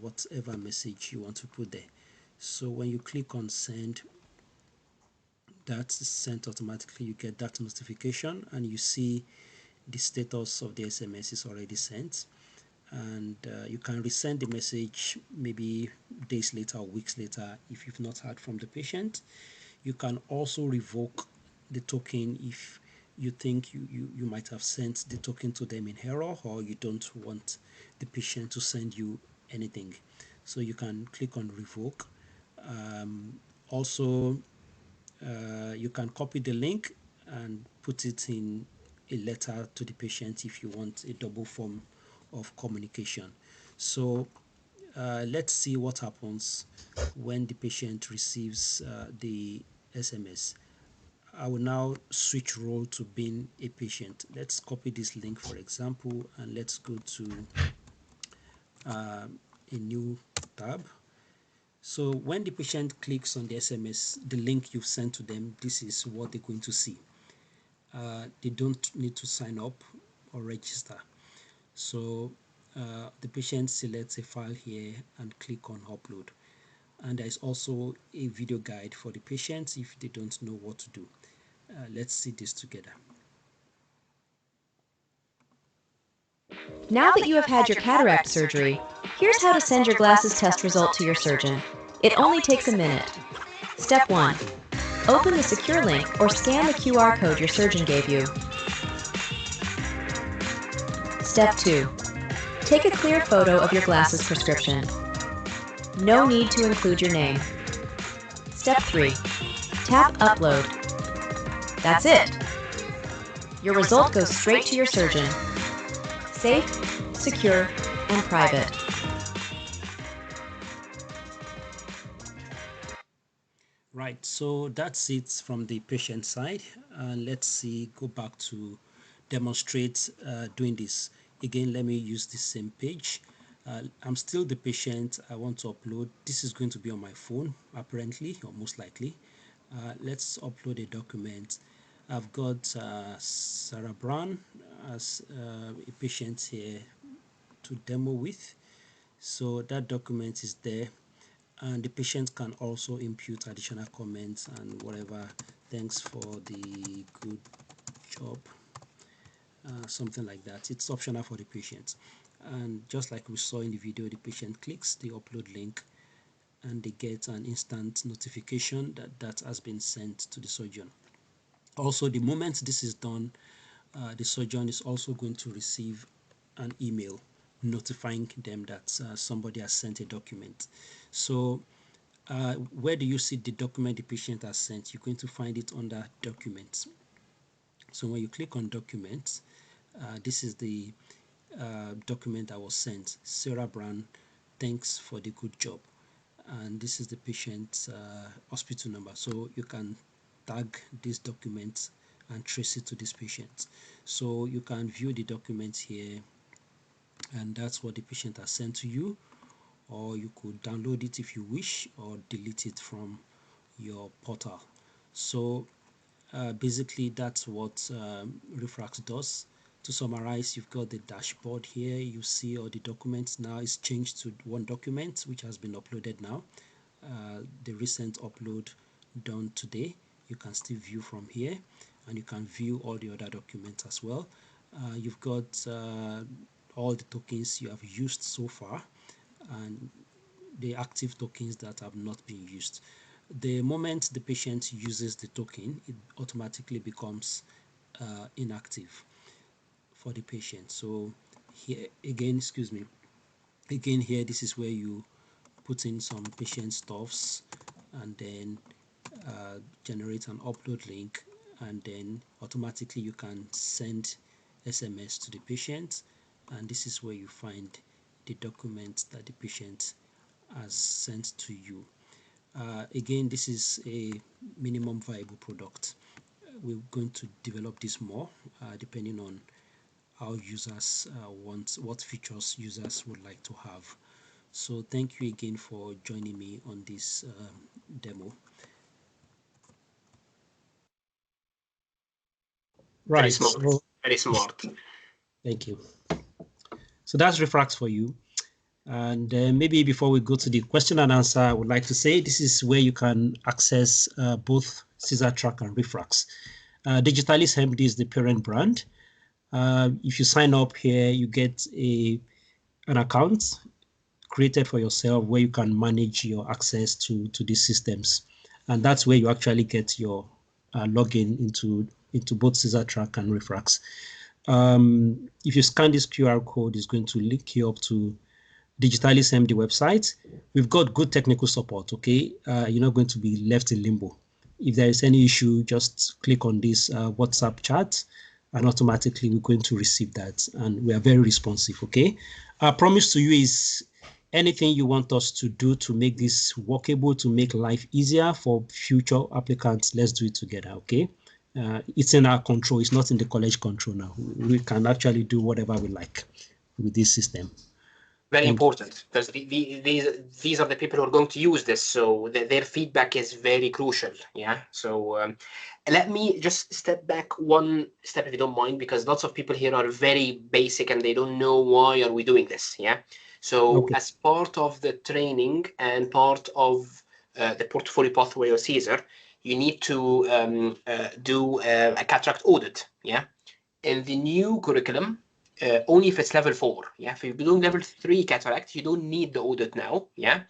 Whatever message you want to put there. So when you click on send, that's sent automatically. You get that notification and you see the status of the SMS is already sent. And you can resend the message maybe days later or weeks later if you've not heard from the patient. You can also revoke the token if you think you might have sent the token to them in error, or you don't want the patient to send you anything. So you can click on revoke. Also, you can copy the link and put it in a letter to the patient if you want a double form of communication. So let's see what happens when the patient receives the SMS. I will now switch role to being a patient. Let's copy this link, for example, and let's go to a new tab. So when the patient clicks on the SMS, the link you've sent to them, this is what they're going to see. They don't need to sign up or register. So the patient selects a file here and click on upload. And there's also a video guide for the patients if they don't know what to do. Let's see this together. Now that you have had your cataract surgery, here's how to send your glasses test result to your surgeon. It only takes a minute. Step 1. Open the secure link or scan the QR code your surgeon gave you. Step 2. Take a clear photo of your glasses prescription. No need to include your name. Step 3. Tap Upload. That's it. Your result goes straight to your surgeon. Safe, secure, and private. Right, so that's it from the patient side. Let's go back to demonstrate doing this. Again, let me use the same page. I'm still the patient. I want to upload. This is going to be on my phone, apparently, or most likely. Let's upload a document. I've got Sarah Brown as a patient here to demo with. So that document is there, and the patient can also input additional comments and whatever. Thanks for the good job, something like that. It's optional for the patient, and just like we saw in the video, the patient clicks the upload link and they get an instant notification that has been sent to the surgeon. Also, the moment this is done, the surgeon is also going to receive an email notifying them that somebody has sent a document. So where do you see the document the patient has sent? You're going to find it under documents. So when you click on documents, this is the document that was sent. Sarah Brown, thanks for the good job. And this is the patient's hospital number. So you can tag this document and trace it to this patient. So you can view the document here, and that's what the patient has sent to you, or you could download it if you wish, or delete it from your portal. So basically that's what RefraX does. To summarize, you've got the dashboard here. You see all the documents. Now it's changed to one document which has been uploaded now. The recent upload done today, you can still view from here, and you can view all the other documents as well. You've got all the tokens you have used so far and the active tokens that have not been used. The moment the patient uses the token, it automatically becomes inactive for the patient. So here again, excuse me, again here, this is where you put in some patient stuffs and then generate an upload link, and then automatically you can send SMS to the patient, and this is where you find the document that the patient has sent to you. Again, this is a minimum viable product. We're going to develop this more depending on how users want, what features users would like to have. So thank you again for joining me on this demo. Very Right. smart. So, Very smart. thank you. So that's RefraX for you. And maybe before we go to the question and answer, I would like to say this is where you can access both CESRTrack and RefraX. Digitalis MD is the parent brand. If you sign up here, you get an account created for yourself where you can manage your access to these systems. And that's where you actually get your login into both CESRTrack and RefraX. If you scan this QR code, it's going to link you up to Digitalis MD website. We've got good technical support, okay? You're not going to be left in limbo. If there is any issue, just click on this WhatsApp chat and automatically we're going to receive that. And we are very responsive, okay? Our promise to you is anything you want us to do to make this workable, to make life easier for future applicants, let's do it together, okay? It's in our control. It's not in the college control now. We can actually do whatever we like with this system. Very important, because these are the people who are going to use this, so their feedback is very crucial. Yeah. So let me just step back one step, if you don't mind, because lots of people here are very basic and they don't know why are we doing this. Yeah. So as part of the training and part of the portfolio pathway or CESR, you need to do a cataract audit. Yeah. In the new curriculum, only if it's level 4. Yeah, if you're doing level 3 cataract, you don't need the audit now. Yeah,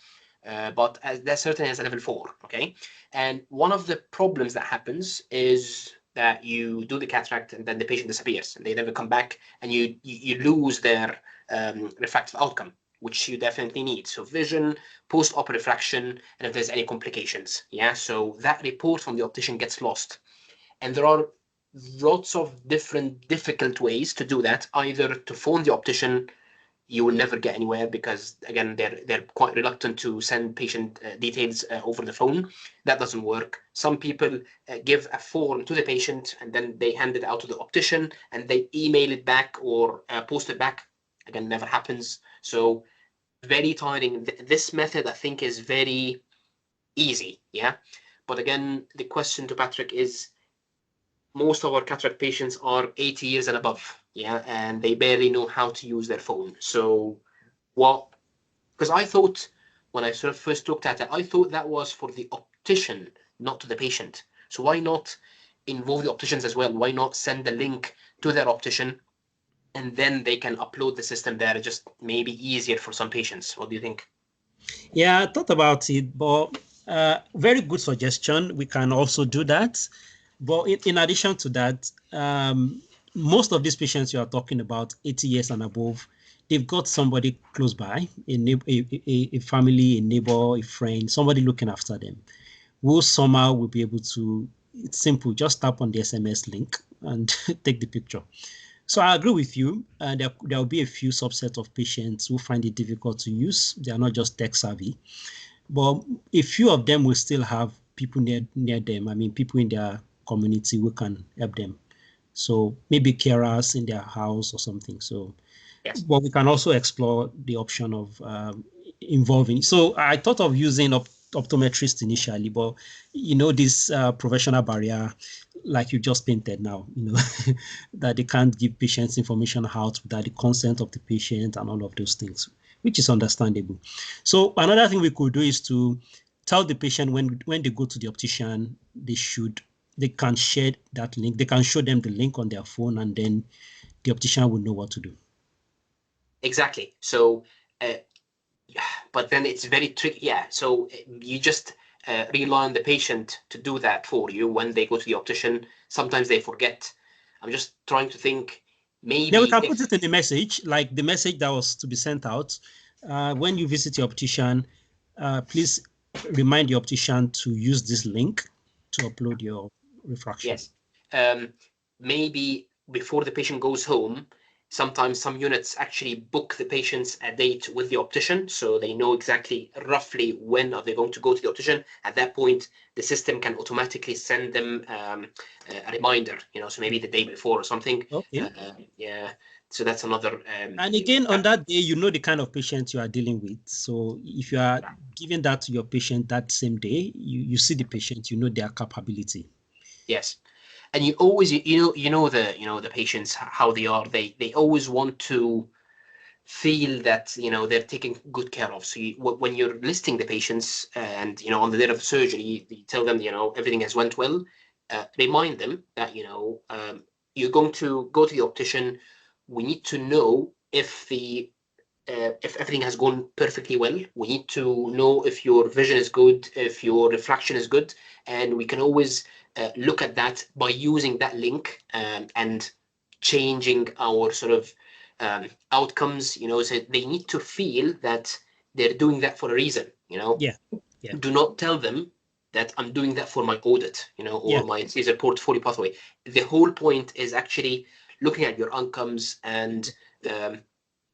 but that certainly is a level 4. Okay, and one of the problems that happens is that you do the cataract and then the patient disappears and they never come back, and you lose their refractive outcome, which you definitely need. So vision, post-op refraction, and if there's any complications. Yeah, so that report from the optician gets lost, and there are lots of different difficult ways to do that. Either to phone the optician, you will never get anywhere because again they're quite reluctant to send patient details over the phone. That doesn't work. Some people give a form to the patient and then they hand it out to the optician and they email it back or post it back. Again, never happens. So very tiring. This method I think is very easy. Yeah, but again the question to Patrick is, most of our cataract patients are 80 years and above, yeah, and they barely know how to use their phone. So what, because I thought when I sort of first looked at it, I thought that was for the optician, not to the patient. So why not involve the opticians as well? Why not send the link to their optician and then they can upload the system there? Just maybe easier for some patients. What do you think? Yeah, I thought about it, but very good suggestion. We can also do that. But in addition to that, most of these patients you are talking about, 80 years and above, they've got somebody close by, a family, a neighbor, a friend, somebody looking after them. Who somehow will be able to, it's simple, just tap on the SMS link and take the picture. So I agree with you. There will be a few subsets of patients who find it difficult to use. They are not just tech savvy, but a few of them will still have people near them. I mean, people in their community who can help them. So maybe carers in their house or something. So, yes. But we can also explore the option of involving. So I thought of using optometrists initially, but this professional barrier, like you just painted now, that they can't give patients information out without the consent of the patient and all of those things, which is understandable. So another thing we could do is to tell the patient when they go to the optician, they can share that link. They can show them the link on their phone, and then the optician will know what to do. Exactly. So, but then it's very tricky. Yeah. So you just rely on the patient to do that for you when they go to the optician. Sometimes they forget. I'm just trying to think, maybe. Yeah, we can put it in the message, like the message that was to be sent out. When you visit your optician, please remind the optician to use this link to upload your refraction. Yes. Maybe before the patient goes home, sometimes some units actually book the patients a date with the optician, so they know exactly roughly when are they going to go to the optician. At that point, the system can automatically send them a reminder, so maybe the day before or something. Okay. Yeah. So that's another. And again, on that day, you know the kind of patient you are dealing with. So if you are giving that to your patient that same day, you see the patient, you know their capability. Yes. And you always, the patients, how they are. They always want to feel that they're taken good care of. So when you're listing the patients and on the day of surgery, you tell them everything has went well. Remind them that you're going to go to the optician. We need to know if everything has gone perfectly well. We need to know if your vision is good, if your refraction is good, and we can always look at that by using that link and changing our sort of outcomes. So they need to feel that they're doing that for a reason. Yeah. Do not tell them that I'm doing that for my audit, or my CESR portfolio pathway. The whole point is actually looking at your outcomes and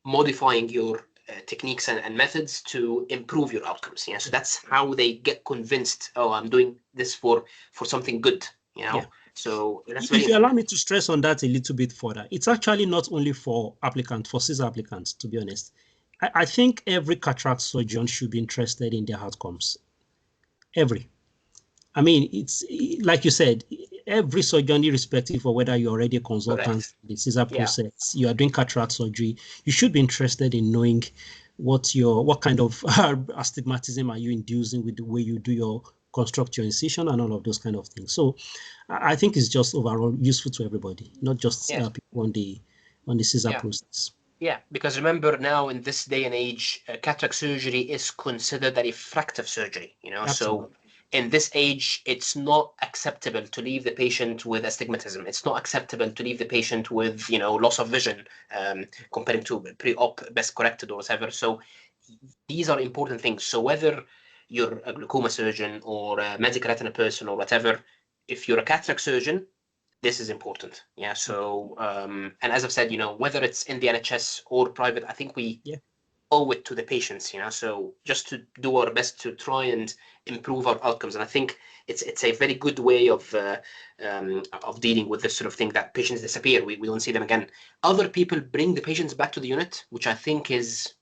modifying your techniques and methods to improve your outcomes. So that's how they get convinced. Oh, I'm doing this for something good. So that's very if you allow me to stress on that a little bit further, it's actually not only for applicants, for CESR applicants, to be honest. I think every cataract surgeon should be interested in their outcomes. Every. I mean, it's like you said, every surgeon, irrespective of whether you're already a consultant, the CESR process, you are doing cataract surgery, you should be interested in knowing what kind of astigmatism are you inducing with the way you do your construct your incision and all of those kind of things. So I think it's just overall useful to everybody, not just people on the CESR process. Yeah, because remember now in this day and age, cataract surgery is considered a refractive surgery. So in this age, it's not acceptable to leave the patient with astigmatism. It's not acceptable to leave the patient with loss of vision, comparing to pre-op best corrected or whatever. So these are important things. So whether you're a glaucoma surgeon or a medical retina person or whatever, if you're a cataract surgeon, this is important. So and as I've said, whether it's in the NHS or private, I think we owe it to the patients. So just to do our best to try and improve our outcomes. And I think it's a very good way of dealing with this sort of thing, that patients disappear. We don't see them again. Other people bring the patients back to the unit, which I think is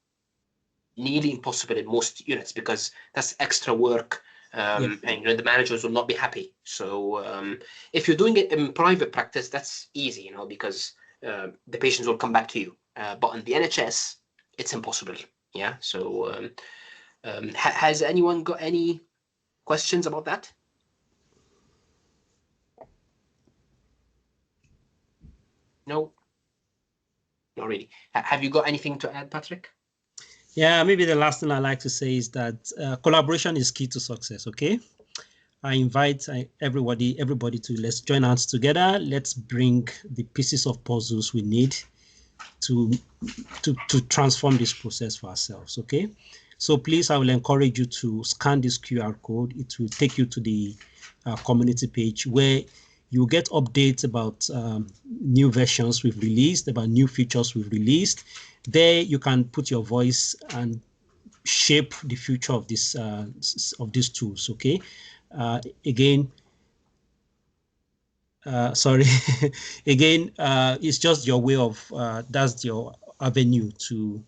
nearly impossible in most units, because that's extra work. And the managers will not be happy. So if you're doing it in private practice, that's easy, because the patients will come back to you. But in the NHS, it's impossible. So has anyone got any questions about that? No, not really. Have you got anything to add, Patrick? Yeah, maybe the last thing I like to say is that collaboration is key to success. Okay, I invite everybody to let's join hands together. Let's bring the pieces of puzzles we need to transform this process for ourselves. Okay, so please, I will encourage you to scan this QR code. It will take you to the community page where you'll get updates about new versions we've released, about new features we've released. There you can put your voice and shape the future of this of these tools. Okay, again, sorry, again, it's just your way of that's your avenue to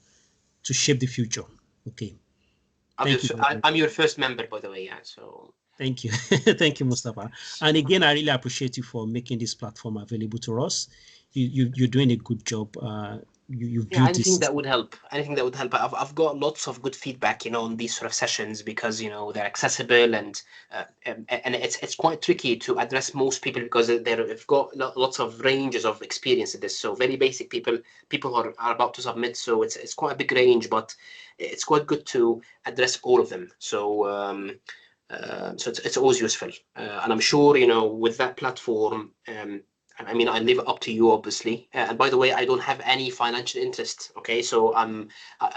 shape the future. Okay. I'm your first member, by the way. So thank you. Thank you, Mustafa. And again, I really appreciate you for making this platform available to us. You're doing a good job. You've built anything that would help. I've got lots of good feedback, on these sort of sessions, because they're accessible and it's quite tricky to address most people, because they've got lots of ranges of experience in this. So very basic people who are about to submit. So it's quite a big range, but it's quite good to address all of them. So So it's always useful, and I'm sure, you know, with that platform, I mean, I leave it up to you, obviously. And by the way, I don't have any financial interest. Okay, so I'm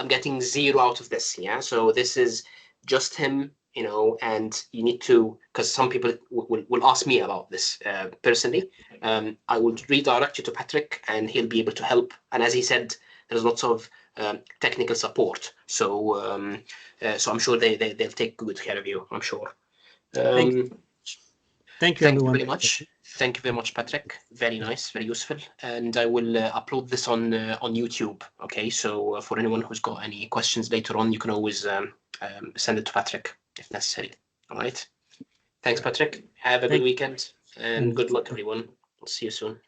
getting zero out of this. Yeah, so this is just him, you know, and you need to, because some people will ask me about this personally. I will redirect you to Patrick, and he'll be able to help. And as he said, there's lots of technical support. So so I'm sure they'll take good care of you. I'm sure. Thank you, Thank everyone. you very much. Thank you very much, Patrick. Very nice, very useful. And I will upload this on YouTube. Okay, so for anyone who's got any questions later on, you can always send it to Patrick if necessary. All right. Thanks, Patrick. Have a good weekend and good luck, everyone. I'll see you soon.